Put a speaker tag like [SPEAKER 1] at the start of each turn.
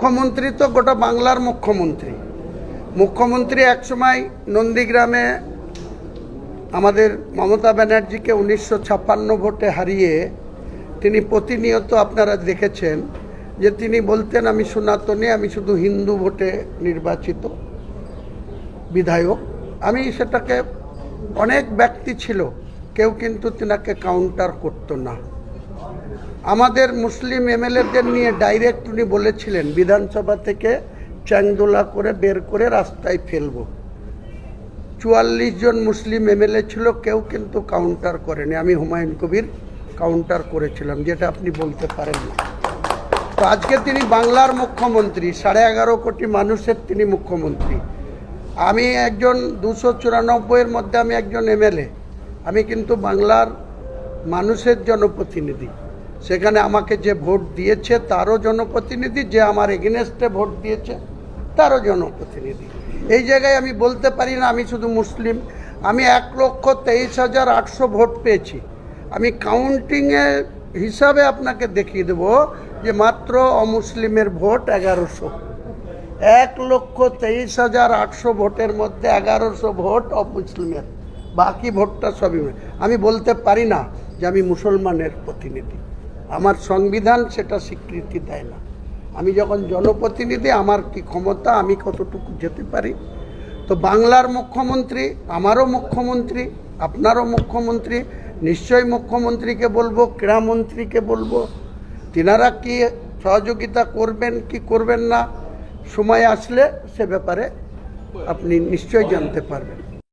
[SPEAKER 1] মুখ্যমন্ত্রী তো গোটা বাংলার মুখ্যমন্ত্রী একসময় নন্দীগ্রামে আমাদের মমতা ব্যানার্জিকে 1956 ভোটে হারিয়ে তিনি প্রতিনিয়ত আপনারা দেখেছেন যে তিনি বলতেন আমি সনাতনী, আমি শুধু হিন্দু ভোটে নির্বাচিত বিধায়ক। আমি সেটাকে অনেক ব্যক্তি ছিল, কেউ কিন্তু তিনাকে কাউন্টার করতো না। আমাদের মুসলিম এমএলএদের নিয়ে ডাইরেক্ট উনি বলেছিলেন বিধানসভা থেকে চ্যাংদোলা করে বের করে রাস্তায় ফেলবো। 44 জন মুসলিম এমএলএ ছিল, কেউ কিন্তু কাউন্টার করেনি। আমি হুমায়ুন কবির কাউন্টার করেছিলাম, যেটা আপনি বলতে পারেন না। তো আজকে তিনি বাংলার মুখ্যমন্ত্রী, 11.5 কোটি মানুষের তিনি মুখ্যমন্ত্রী। আমি একজন 294 মধ্যে আমি একজন এমএলএ। আমি কিন্তু বাংলার মানুষের জনপ্রতিনিধি। সেখানে আমাকে যে ভোট দিয়েছে তারও জনপ্রতিনিধি, যে আমার এগেনস্টে ভোট দিয়েছে তারও জনপ্রতিনিধি। এই জায়গায় আমি বলতে পারি না আমি শুধু মুসলিম। আমি 1,23,800 ভোট পেয়েছি। আমি কাউন্টিংয়ের হিসাবে আপনাকে দেখিয়ে দেব যে মাত্র অমুসলিমের ভোট 1100। 1,23,800 ভোটের মধ্যে 1100 ভোট অমুসলিমের, বাকি ভোটটা সবই। আমি বলতে পারি না যে আমি মুসলমানের প্রতিনিধি। আমার সংবিধান সেটা স্বীকৃতি দেয় না। আমি যখন জনপ্রতিনিধি, আমার কি ক্ষমতা, আমি কতটুকু যেতে পারি। তো বাংলার মুখ্যমন্ত্রী, আমারও মুখ্যমন্ত্রী, আপনারও মুখ্যমন্ত্রী। নিশ্চয়ই মুখ্যমন্ত্রীকে বলবো, ক্রীড়ামন্ত্রীকে বলবো, তিনারা কি সহযোগিতা করবেন কি করবেন না, সময় আসলে সে ব্যাপারে আপনি নিশ্চয়ই জানতে পারবেন।